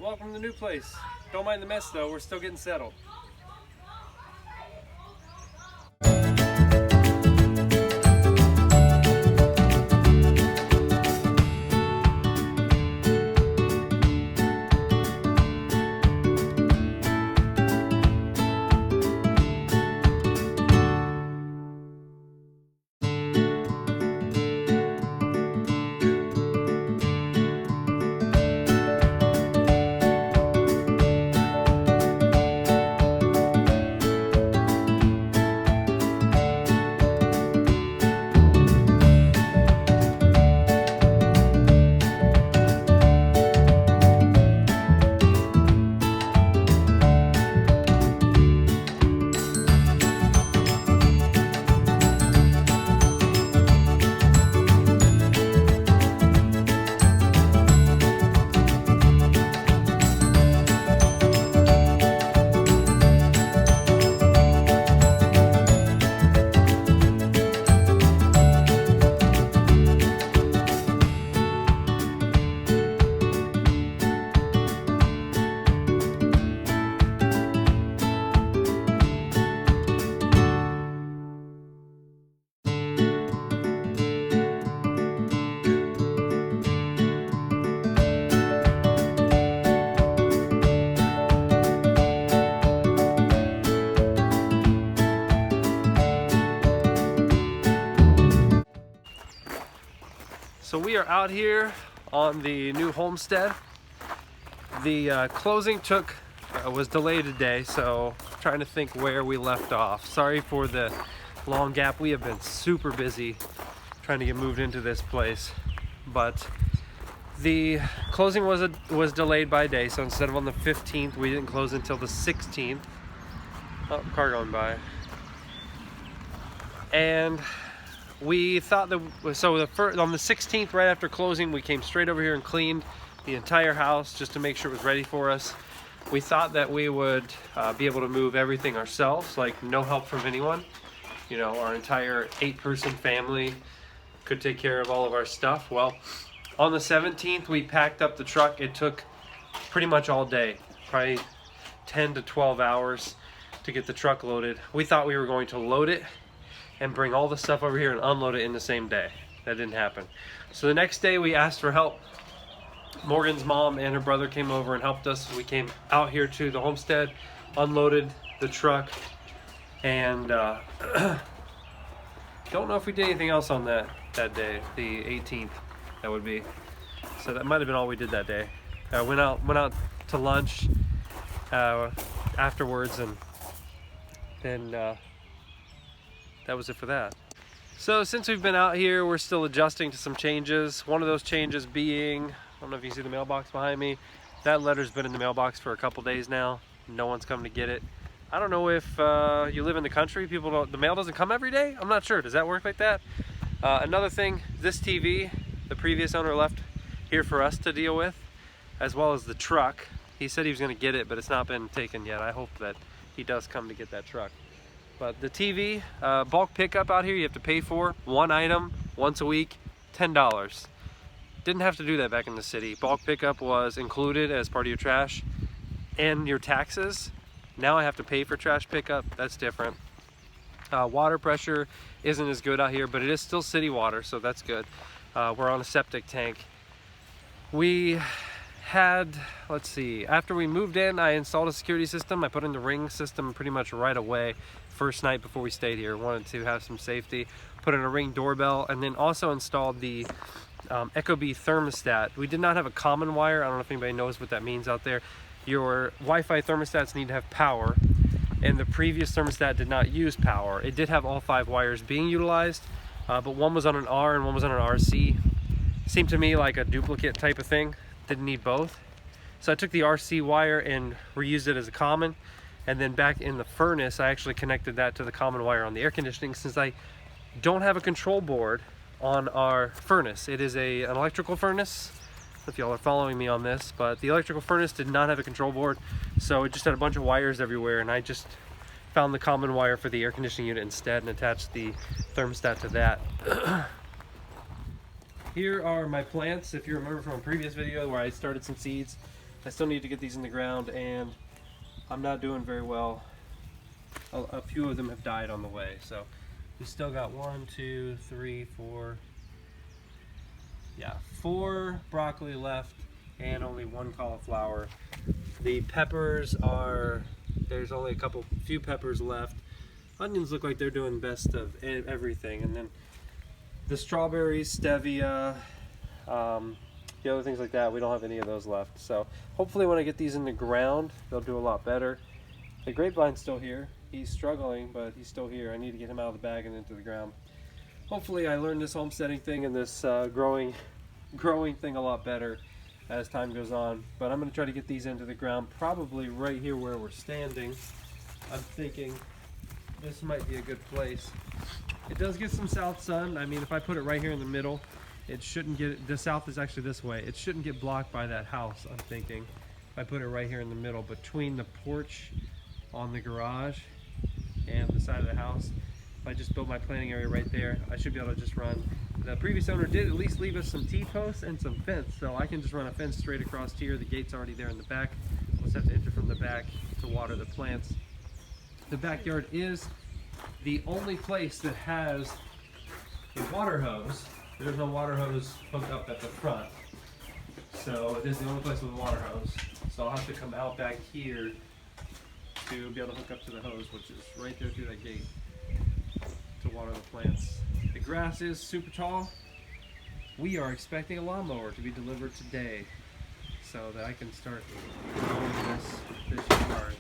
welcome to the new place. Don't mind the mess though, we're still getting settled. So we are out here on the new homestead. The closing was delayed today, so trying to think where we left off. Sorry for the long gap. We have been super busy trying to get moved into this place, but the closing was delayed by a day. So instead of on the 15th, we didn't close until the 16th. Oh, car going by. And we thought that, on the 16th, right after closing, we came straight over here and cleaned the entire house just to make sure it was ready for us. We thought that we would be able to move everything ourselves, like no help from anyone. You know, our entire 8-person family could take care of all of our stuff. Well, on the 17th, we packed up the truck. It took pretty much all day, probably 10 to 12 hours to get the truck loaded. We thought we were going to load it and bring all the stuff over here and unload it in the same day. That didn't happen. So the next day we asked for help. Morgan's mom and her brother came over and helped us. We came out here to the homestead, unloaded the truck, and don't know if we did anything else on that day, the 18th, that would be. So that might have been all we did that day. Went out to lunch afterwards, and then that was it for that. So since we've been out here, we're still adjusting to some changes. One of those changes being, I don't know if you see the mailbox behind me, that letter's been in the mailbox for a couple days now. No one's come to get it. I don't know if you live in the country, the mail doesn't come every day? I'm not sure, does that work like that? Another thing, this TV, the previous owner left here for us to deal with, as well as the truck. He said he was gonna get it, but it's not been taken yet. I hope that he does come to get that truck. But the TV, bulk pickup out here, you have to pay for one item once a week, $10. Didn't have to do that back in the city. Bulk pickup was included as part of your trash and your taxes. Now I have to pay for trash pickup. That's different. Water pressure isn't as good out here, but it is still city water, so that's good. We're on a septic tank. We had, let's see, after we moved in, I installed a security system. I put in the Ring system pretty much right away. First night before we stayed here, wanted to have some safety. Put in a Ring doorbell, and then also installed the Ecobee thermostat. We did not have a common wire. I don't know if anybody knows what that means out there. Your Wi-Fi thermostats need to have power, and the previous thermostat did not use power. It did have all 5 wires being utilized, but one was on an R and one was on an RC. Seemed to me like a duplicate type of thing. Didn't need both. So I took the RC wire and reused it as a common, and then back in the furnace I actually connected that to the common wire on the air conditioning, since I don't have a control board on our furnace. It is an electrical furnace, if y'all are following me on this, but the electrical furnace did not have a control board, so it just had a bunch of wires everywhere, and I just found the common wire for the air conditioning unit instead and attached the thermostat to that. Here are my plants. If you remember from a previous video where I started some seeds, I still need to get these in the ground, and I'm not doing very well. A few of them have died on the way, so we still got 4 broccoli left and only 1 cauliflower. The peppers are, there's only a few peppers left. Onions look like they're doing best of everything, and then the strawberries, stevia, the other things like that, we don't have any of those left. So hopefully when I get these in the ground, they'll do a lot better. The grapevine's still here. He's struggling, but he's still here. I need to get him out of the bag and into the ground. Hopefully I learned this homesteading thing and this growing thing a lot better as time goes on. But I'm going to try to get these into the ground, probably right here where we're standing. I'm thinking this might be a good place. It does get some south sun. I mean, if I put it right here in the middle, it shouldn't get, the south is actually this way. It shouldn't get blocked by that house, I'm thinking. If I put it right here in the middle, between the porch on the garage and the side of the house. If I just build my planting area right there, I should be able to just run. The previous owner did at least leave us some T-posts and some fence, so I can just run a fence straight across here. The gate's already there in the back. We'll just have to enter from the back to water the plants. The backyard is the only place that has a water hose. There's no water hose hooked up at the front, so it is the only place with a water hose. So I'll have to come out back here to be able to hook up to the hose, which is right there through that gate, to water the plants. The grass is super tall. We are expecting a lawnmower to be delivered today so that I can start mowing this yard.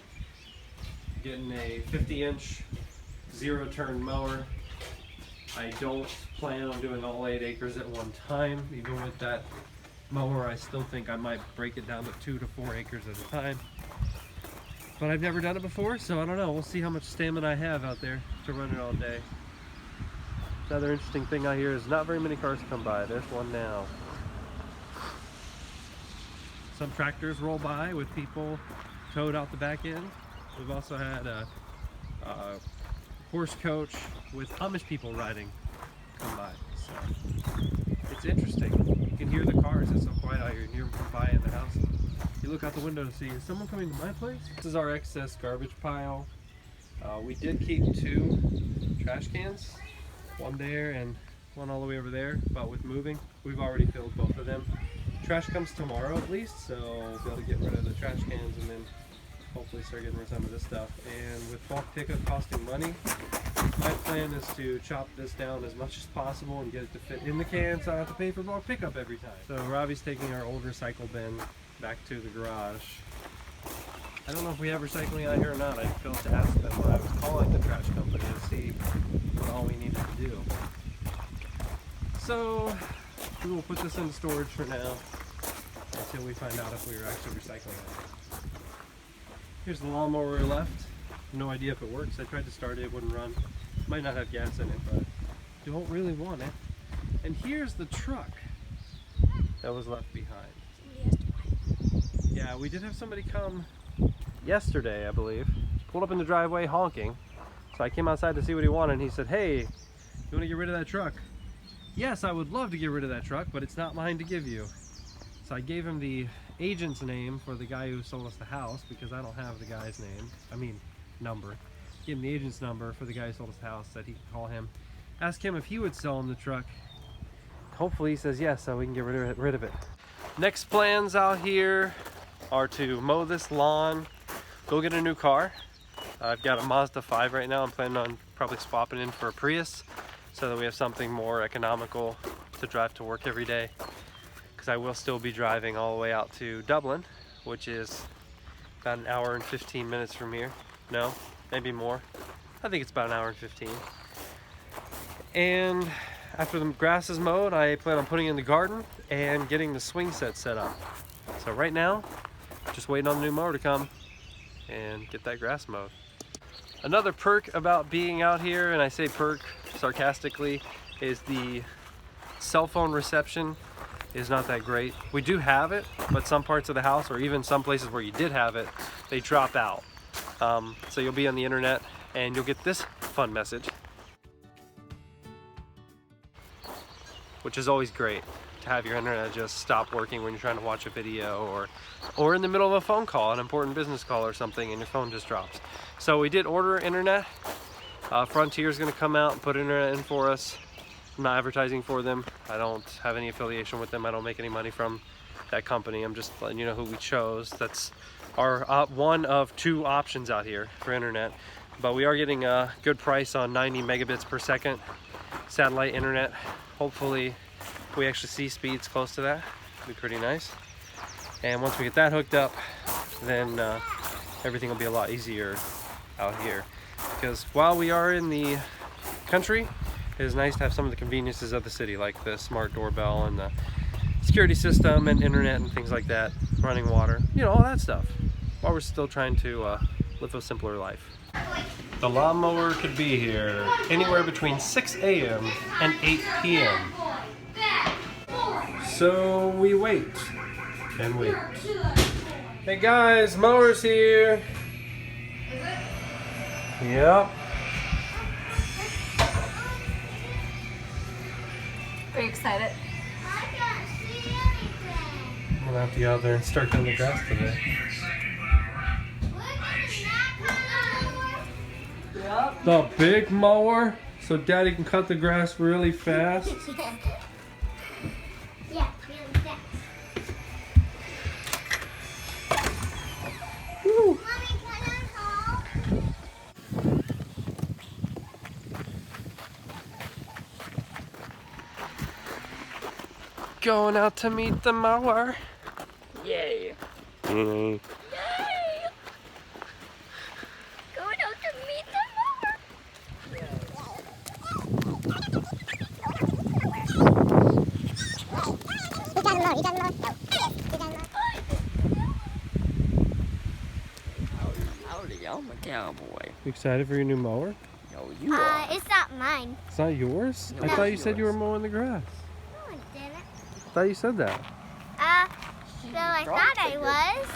Getting a 50-inch zero-turn mower. I don't plan on doing all 8 acres at one time. Even with that mower, I still think I might break it down to 2 to 4 acres at a time. But I've never done it before, so I don't know. We'll see how much stamina I have out there to run it all day. Another interesting thing out here is not very many cars come by. There's one now. Some tractors roll by with people towed out the back end. We've also had a horse coach with Amish people riding come by. So it's interesting. You can hear the cars. It's so quiet out here. You can hear them come by in the house. You look out the window to see, is someone coming to my place? This is our excess garbage pile. We did keep 2 trash cans, one there and one all the way over there, but with moving, we've already filled both of them. Trash comes tomorrow at least, so we'll be able to get rid of the trash cans and then hopefully start getting rid of some of this stuff. And with bulk pickup costing money, my plan is to chop this down as much as possible and get it to fit in the can so I don't have to pay for bulk pickup every time. So Robbie's taking our old recycle bin back to the garage. I don't know if we have recycling out here or not. I feel to ask them when I was calling the trash company to see what all we needed to do. So we will put this in storage for now until we find out if we are actually recycling it. Here's the lawnmower left. No idea if it works. I tried to start it, it wouldn't run. Might not have gas in it, but don't really want it. And here's the truck that was left behind. Yeah, we did have somebody come yesterday, I believe. Pulled up in the driveway honking. So I came outside to see what he wanted, and he said, "Hey, you want to get rid of that truck?" Yes, I would love to get rid of that truck, but it's not mine to give you. So I gave him the agent's name for the guy who sold us the house, because I don't have the guy's name, number. Gave him the agent's number for the guy who sold us the house, said he could call him, ask him if he would sell him the truck. Hopefully he says yes, so we can get rid of it. Next plans out here are to mow this lawn, go get a new car. I've got a Mazda 5 right now. I'm planning on probably swapping in for a Prius so that we have something more economical to drive to work every day. Because I will still be driving all the way out to Dublin, which is about an hour and 15 minutes from here. No, maybe more. I think it's about an hour and 15. And after the grass is mowed, I plan on putting in the garden and getting the swing set up. So right now, just waiting on the new mower to come and get that grass mowed. Another perk about being out here, and I say perk sarcastically, is the cell phone reception is not that great. We do have it, but some parts of the house, or even some places where you did have it, they drop out. So you'll be on the internet and you'll get this fun message, which is always great. to have your internet just stop working when you're trying to watch a video, or in the middle of a phone call, an important business call or something, and your phone just drops. So we did order internet. Frontier's gonna come out and put internet in for us. I'm not advertising for them. I don't have any affiliation with them. I don't make any money from that company. I'm just letting you know who we chose. That's our one of 2 options out here for internet. But we are getting a good price on 90 megabits per second satellite internet. Hopefully we actually see speeds close to that. It'll be pretty nice. And once we get that hooked up, then everything will be a lot easier out here. Because while we are in the country, it is nice to have some of the conveniences of the city, like the smart doorbell and the security system and internet and things like that, running water, you know, all that stuff, while we're still trying to live a simpler life. The lawnmower could be here anywhere between 6 a.m. and 8 p.m. So we wait and wait. Hey guys, mower's here. Yep. Are you excited? I can't see anything. I'm gonna have to get out there and start cutting the grass today. Yep. The big mower, so Daddy can cut the grass really fast. Yeah, really fast. Woo. Mommy, can I help? Going out to meet the mower. Yay. Mm. Going out to meet the mower. Howdy, I'm a cowboy. You excited for your new mower? Oh, you are. It's not mine. It's not yours? No, I thought you it's said you were yours. mowing the grass. No, I didn't. I thought you said that. So I thought I was.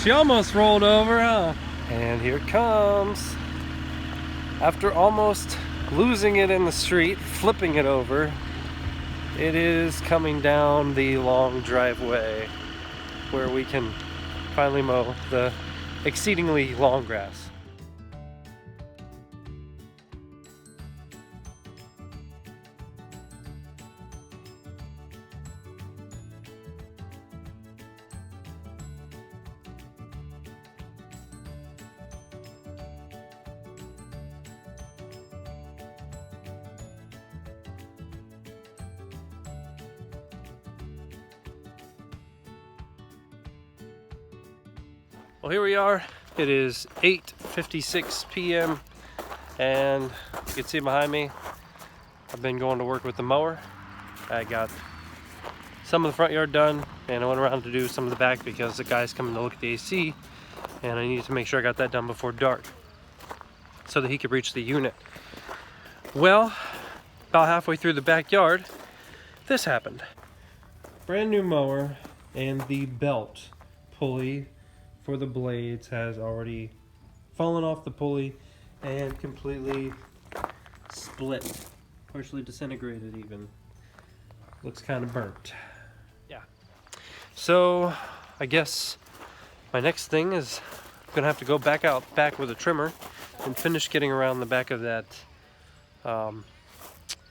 She almost rolled over, huh? And here it comes. After almost losing it in the street, flipping it over, it is coming down the long driveway where we can finally mow the exceedingly long grass. Well, here we are. It is 8:56 p.m. and you can see behind me, I've been going to work with the mower. I got some of the front yard done and I went around to do some of the back because the guy's coming to look at the AC and I needed to make sure I got that done before dark so that he could reach the unit. Well, about halfway through the backyard, this happened. Brand new mower, and the belt pulley for the blades has already fallen off the pulley and completely split, partially disintegrated even. Looks kind of burnt. Yeah. So I guess my next thing is I'm gonna have to go back with a trimmer and finish getting around the back of that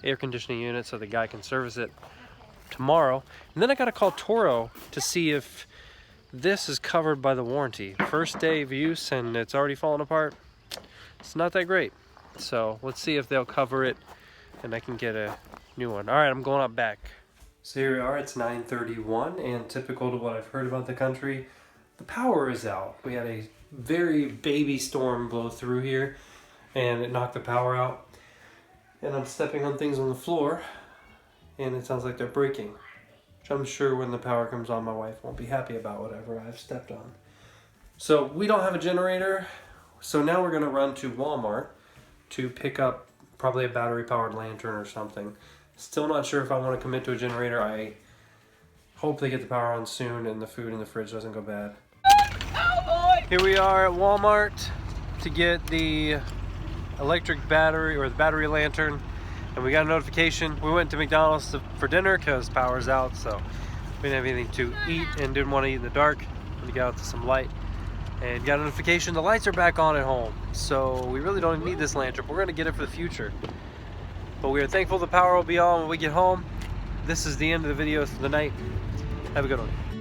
air conditioning unit so the guy can service it tomorrow. And then I gotta call Toro to see if this is covered by the warranty. First day of use and it's already falling apart. It's not that great. So let's see if they'll cover it and I can get a new one. All right, I'm going up back. So here we are, it's 9:31, and typical to what I've heard about the country, the power is out. We had a very baby storm blow through here and it knocked the power out. And I'm stepping on things on the floor and it sounds like they're breaking. Which I'm sure when the power comes on, my wife won't be happy about whatever I've stepped on. So we don't have a generator, so now we're gonna run to Walmart to pick up probably a battery powered lantern or something. Still not sure if I want to commit to a generator. I hope they get the power on soon and the food in the fridge doesn't go bad. Here we are at Walmart to get the electric battery or the battery lantern, and we got a notification. We went to McDonald's for dinner because power's out, so we didn't have anything to eat and didn't want to eat in the dark. We got out to some light and got a notification the lights are back on at home, so we really don't need this lantern. We're going to get it for the future, but we are thankful the power will be on when we get home. This is the end of the video for the night. Have a good one.